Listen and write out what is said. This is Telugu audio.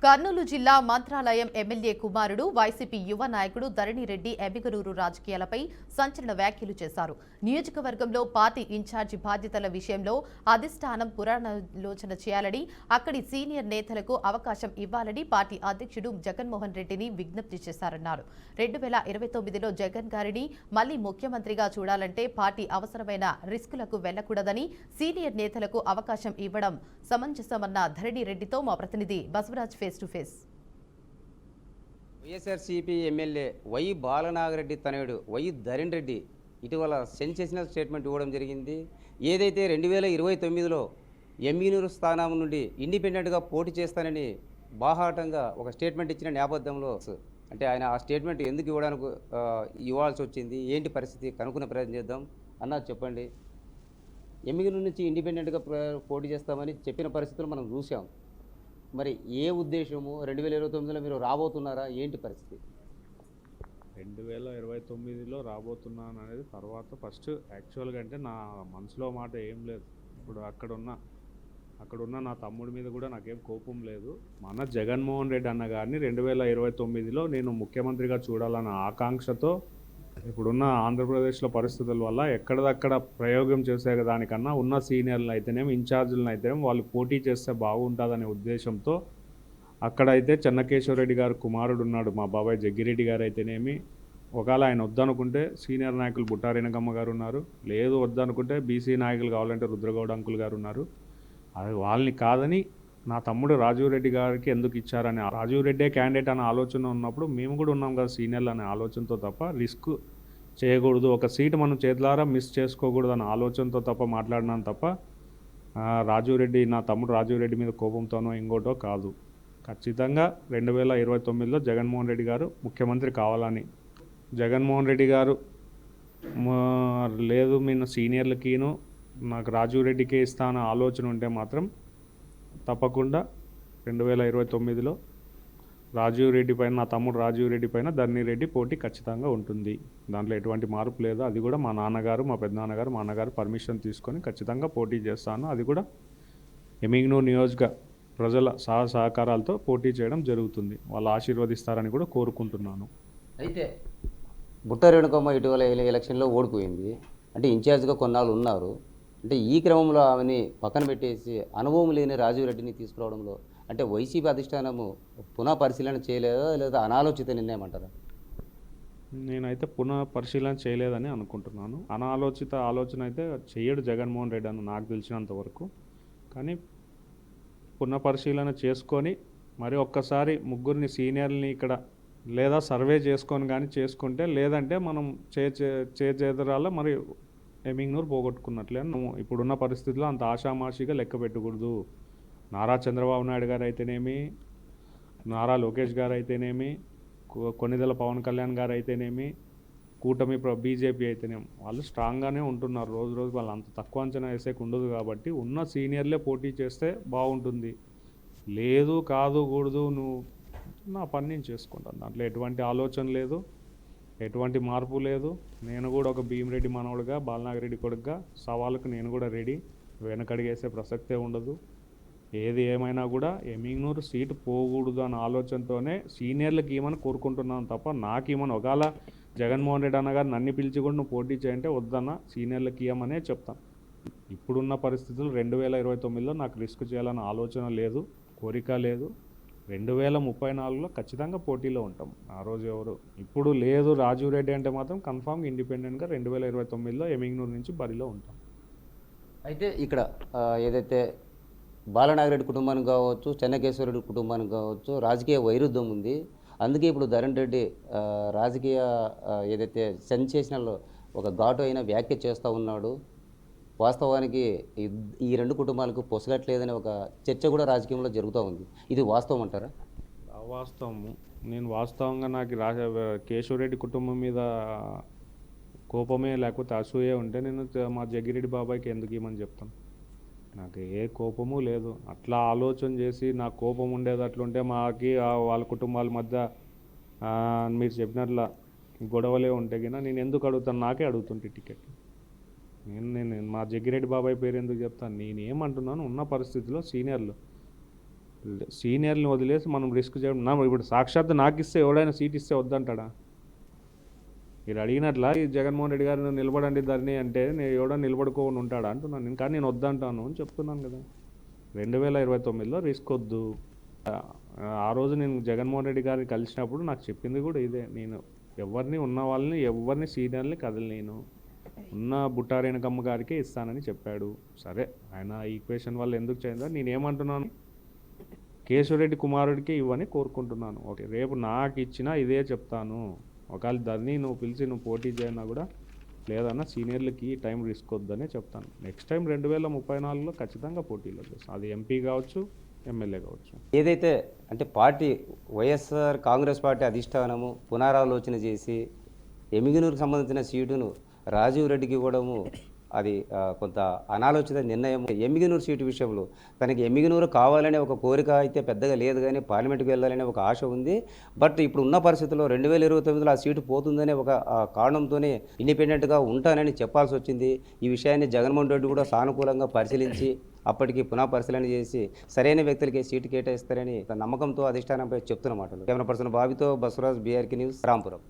కర్నూలు జిల్లా మంత్రాలయం ఎమ్మెల్యే కుమారుడు వైసీపీ యువ నాయకుడు ధరణిరెడ్డి ఎమ్మిగనూరు రాజకీయాలపై సంచలన వ్యాఖ్యలు చేశారు. నియోజకవర్గంలో పార్టీ ఇన్ఛార్జి బాధ్యతల విషయంలో అధిష్టానం పునరాలోచన చేయాలని, అక్కడి సీనియర్ నేతలకు అవకాశం ఇవ్వాలని పార్టీ అధ్యక్షుడు జగన్మోహన్ రెడ్డిని విజ్ఞప్తి చేశారన్నారు. 2029లో జగన్ గారిని మళ్లీ ముఖ్యమంత్రిగా చూడాలంటే పార్టీ అవసరమైన రిస్కులకు వెళ్లకూడదని, సీనియర్ నేతలకు అవకాశం ఇవ్వడం సమంజసమన్న ధరణిరెడ్డితో మా ప్రతినిధి Basavaraj face to face. YSRCP MLA Y Bala Naga Reddy తనయుడు వై ధరణ్ రెడ్డి ఇటీవల సెన్సేషనల్ స్టేట్మెంట్ ఇవ్వడం జరిగింది. ఏదైతే 2029లో ఎమ్మిగనూరు స్థానం నుండి ఇండిపెండెంట్గా పోటీ చేస్తానని బాహాటంగా ఒక స్టేట్మెంట్ ఇచ్చిన నేపథ్యంలో అంటే ఆయన ఆ స్టేట్మెంట్ ఎందుకు ఇవ్వాల్సి వచ్చింది, ఏంటి పరిస్థితి కనుక్కునే ప్రయత్నం చేద్దాం. అన్న చెప్పండి, ఎమ్మిగనూరు నుంచి ఇండిపెండెంట్గా పోటీ చేస్తామని చెప్పిన పరిస్థితులు మనం చూసాం. మరి ఏ ఉద్దేశము 2029లో మీరు రాబోతున్నారా, ఏంటి పరిస్థితి? 2029లో రాబోతున్నాను అనేది తర్వాత ఫస్ట్ యాక్చువల్గా అంటే నా మనసులో మాట ఏం లేదు. ఇప్పుడు అక్కడున్న నా తమ్ముడి మీద కూడా నాకేం కోపం లేదు. మన జగన్మోహన్ రెడ్డి అన్న గారిని 2029లో నేను ముఖ్యమంత్రిగా చూడాలన్న ఆకాంక్షతో ఇప్పుడున్న ఆంధ్రప్రదేశ్లో పరిస్థితుల వల్ల ఎక్కడిదక్కడ ప్రయోగం చేసే దానికన్నా ఉన్న సీనియర్లను అయితేనేమి ఇన్ఛార్జీలను అయితేనేమి వాళ్ళు పోటీ చేస్తే బాగుంటుందనే ఉద్దేశంతో అక్కడైతే చెన్నకేశ్వరరెడ్డి గారు కుమారుడు ఉన్నాడు, మా బాబాయ్ జగ్గిరెడ్డి గారు అయితేనేమి. ఒకవేళ ఆయన వద్దనుకుంటే సీనియర్ నాయకులు బుట్టారేనగమ్మ గారు ఉన్నారు, లేదు వద్దనుకుంటే బీసీ నాయకులు కావాలంటే రుద్రగౌడ అంకుల్ గారు ఉన్నారు. అది వాళ్ళని కాదని నా తమ్ముడు రాజీవ్ రెడ్డి గారికి ఎందుకు ఇచ్చారని, రాజీవ్ రెడ్డే క్యాండిడేట్ అనే ఆలోచన ఉన్నప్పుడు మేము కూడా ఉన్నాం కదా సీనియర్లు అనే ఆలోచనతో తప్ప రిస్క్ చేయకూడదు, ఒక సీటు మనం చేతులారా మిస్ చేసుకోకూడదు అనే ఆలోచనతో తప్ప మాట్లాడినాను తప్ప రాజీవ్ రెడ్డి నా తమ్ముడు రాజీవ్ రెడ్డి మీద కోపంతోనో ఇంకోటో కాదు. ఖచ్చితంగా 2029లో జగన్మోహన్ రెడ్డి గారు ముఖ్యమంత్రి కావాలని, జగన్మోహన్ రెడ్డి గారు లేదు మీ సీనియర్లకిను నాకు రాజీవ్ రెడ్డికే ఇస్తాన ఆలోచన ఉంటే మాత్రం తప్పకుండా 2029లో రాజీవ్ రెడ్డి పైన, నా తమ్ముడు రాజీవ్ రెడ్డి పైన ధరణిరెడ్డి పోటీ ఖచ్చితంగా ఉంటుంది. దాంట్లో ఎటువంటి మార్పు లేదు. అది కూడా మా నాన్నగారు, మా పెద్దనాన్నగారు, మా అన్నగారు పర్మిషన్ తీసుకొని ఖచ్చితంగా పోటీ చేస్తాను. అది కూడా ఎమ్మిగనూరు నియోజక ప్రజల సహకారాలతో పోటీ చేయడం జరుగుతుంది. వాళ్ళు ఆశీర్వదిస్తారని కూడా కోరుకుంటున్నాను. అయితే బుట్టారేణుకమ్మ ఇటీవల ఎలక్షన్లో ఓడిపోయింది, అంటే ఇన్ఛార్జ్గా కొన్నాళ్ళు ఉన్నారు. అంటే ఈ క్రమంలో ఆమెని పక్కన పెట్టేసి అనుభవం లేని రాజీవ్ రెడ్డిని తీసుకురావడంలో అంటే వైసీపీ అధిష్టానము పునః పరిశీలన చేయలేదా, లేదా అనాలోచిత నిర్ణయం అంటారా? నేనైతే పునః పరిశీలన చేయలేదని అనుకుంటున్నాను. అనాలోచిత ఆలోచన అయితే చేయడు జగన్మోహన్ రెడ్డి అని నాకు తెలిసినంత వరకు. కానీ పునః పరిశీలన చేసుకొని మరి ఒక్కసారి ముగ్గురిని సీనియర్ని ఇక్కడ లేదా సర్వే చేసుకొని కానీ చేసుకుంటే, లేదంటే మనం చేతురాల మరి ఎమ్మిగనూరు పోగొట్టుకున్నట్లే. ఇప్పుడున్న పరిస్థితుల్లో అంత ఆషామాషిగా లెక్క పెట్టకూడదు. నారా చంద్రబాబు నాయుడు గారు అయితేనేమి, నారా లోకేష్ గారు అయితేనేమి, కొన్నిదెల పవన్ కళ్యాణ్ గారు అయితేనేమి, కూటమి బీజేపీ అయితేనేమి వాళ్ళు స్ట్రాంగ్గానే ఉంటున్నారు. రోజు రోజు వాళ్ళు అంత తక్కువ అంచనా వేసేకి ఉండదు. కాబట్టి ఉన్న సీనియర్లే పోటీ చేస్తే బాగుంటుంది. లేదు కాదు కూడదు, నువ్వు నా పని నేను చేసుకుంటాను, దాంట్లో ఎటువంటి ఆలోచన లేదు, ఎటువంటి మార్పు లేదు. నేను కూడా ఒక భీమిరెడ్డి మనవడుగా, బాలనాగరెడ్డి కొడుకుగా సవాళ్ళకు నేను కూడా రెడీ, వెనకడిగేసే ప్రసక్తే ఉండదు. ఏది ఏమైనా కూడా ఎమ్మిగనూరు సీటు పోకూడదు అన్న ఆలోచనతోనే సీనియర్లకు ఏమని కోరుకుంటున్నాను తప్ప నాకేమని. ఒకవేళ జగన్మోహన్ రెడ్డి అన్నగారు నన్ను పిలిచి కూడా నువ్వు పోటీ చేయంటే వద్దన్న, సీనియర్లకు ఇవ్వమనే చెప్తాను. ఇప్పుడున్న పరిస్థితులు 2029లో నాకు రిస్క్ చేయాలన్న ఆలోచన లేదు, కోరిక లేదు. 2034లో ఖచ్చితంగా పోటీలో ఉంటాం. ఆ రోజు ఎవరు ఇప్పుడు లేదు రాజీవ్ రెడ్డి అంటే మాత్రం కన్ఫామ్గా ఇండిపెండెంట్గా 2029లో ఎమ్మిగనూరు నుంచి బరిలో ఉంటాం. అయితే ఇక్కడ ఏదైతే బాలనాగరెడ్డి కుటుంబానికి కావచ్చు, చెన్నకేశ్వరరెడ్డి కుటుంబానికి కావచ్చు రాజకీయ వైరుధ్యం ఉంది. అందుకే ఇప్పుడు ధరణ్ రెడ్డి రాజకీయ ఏదైతే సెన్సేషనల్ ఒక ఘాటు అయిన వ్యాఖ్య చేస్తూ ఉన్నాడు. వాస్తవానికి ఈ రెండు కుటుంబాలకు పొసగట్లేదని ఒక చర్చ కూడా రాజకీయంలో జరుగుతూ ఉంది. ఇది వాస్తవం అంటారా? వాస్తవము. నేను వాస్తవంగా నాకు కేశవరెడ్డి కుటుంబం మీద కోపమే లేకపోతే అసూయే ఉంటే నేను మా జగ్గిరెడ్డి బాబాయ్కి ఎందుకు ఇవ్వమని చెప్తాను. నాకు ఏ కోపము లేదు. అట్లా ఆలోచన చేసి నాకు కోపం ఉండేది అట్లుంటే మాకి వాళ్ళ కుటుంబాల మధ్య మీరు చెప్పినట్ల గొడవలే ఉంటే కినా నేను ఎందుకు అడుగుతాను? నాకే అడుగుతుంటే టికెట్. నేను మా జగ్గిరెడ్డి బాబాయ్ పేరు ఎందుకు చెప్తాను? నేనేమంటున్నాను, ఉన్న పరిస్థితిలో సీనియర్లు సీనియర్ని వదిలేసి మనం రిస్క్ చేయడం ఇప్పుడు సాక్షాత్తు నాకు ఇస్తే ఎవడైనా సీట్ ఇస్తే వద్దంటాడా? మీరు అడిగినట్లా ఈ జగన్మోహన్ రెడ్డి గారు నిలబడండి ధరణి అంటే నేను ఎవడో నిలబడుకోని ఉంటాడా అంటున్నాను నేను. కానీ నేను వద్దంటాను అని చెప్తున్నాను కదా. 2029లో రిస్క్ వద్దు. ఆ రోజు నేను జగన్మోహన్ రెడ్డి గారిని కలిసినప్పుడు నాకు చెప్పింది కూడా ఇదే. నేను ఎవరిని సీనియర్ని కదలలేను, ఉన్న బుట్టారేణకమ్మ గారికే ఇస్తానని చెప్పాడు. సరే ఆయన ఈక్వేషన్ వల్ల ఎందుకు చేయందో నేనేమంటున్నాను, కేశవరెడ్డి కుమారుడికి ఇవ్వని కోరుకుంటున్నాను. ఓకే, రేపు నాకు ఇచ్చినా ఇదే చెప్తాను. ఒకవేళ ధరణి నువ్వు పిలిచి నువ్వు పోటీ చేయనా కూడా లేదన్నా సీనియర్లకి టైం రిస్క్ వద్దనే చెప్తాను. నెక్స్ట్ టైం 2034లో ఖచ్చితంగా పోటీలో చేస్తాను. అది ఎంపీ కావచ్చు, ఎమ్మెల్యే కావచ్చు. ఏదైతే అంటే పార్టీ వైఎస్ఆర్ కాంగ్రెస్ పార్టీ అధిష్టానము పునరాలోచన చేసి ఎమిగనూరుకు సంబంధించిన సీటును రాజీవ్ రెడ్డికి ఇవ్వడము అది కొంత అనాలోచిత నిర్ణయం. ఎమ్మిగనూరు సీటు విషయంలో తనకి ఎమ్మిగనూరు కావాలనే ఒక కోరిక అయితే పెద్దగా లేదు, కానీ పార్లమెంట్కి వెళ్ళాలనే ఒక ఆశ ఉంది. బట్ ఇప్పుడు ఉన్న పరిస్థితుల్లో 2029లో ఆ సీటు పోతుందనే ఒక కారణంతోనే ఇండిపెండెంట్గా ఉంటానని చెప్పాల్సి వచ్చింది. ఈ విషయాన్ని జగన్మోహన్ రెడ్డి కూడా సానుకూలంగా పరిశీలించి అప్పటికి పునః పరిశీలన చేసి సరైన వ్యక్తులకి సీటు కేటాయిస్తారని నమ్మకంతో అధిష్టానంపై చెప్తున్న మాటలు. కెమెరా పర్సన్ బాబితో బసవరాజ్, బీఆర్కే న్యూస్, రాంపురం.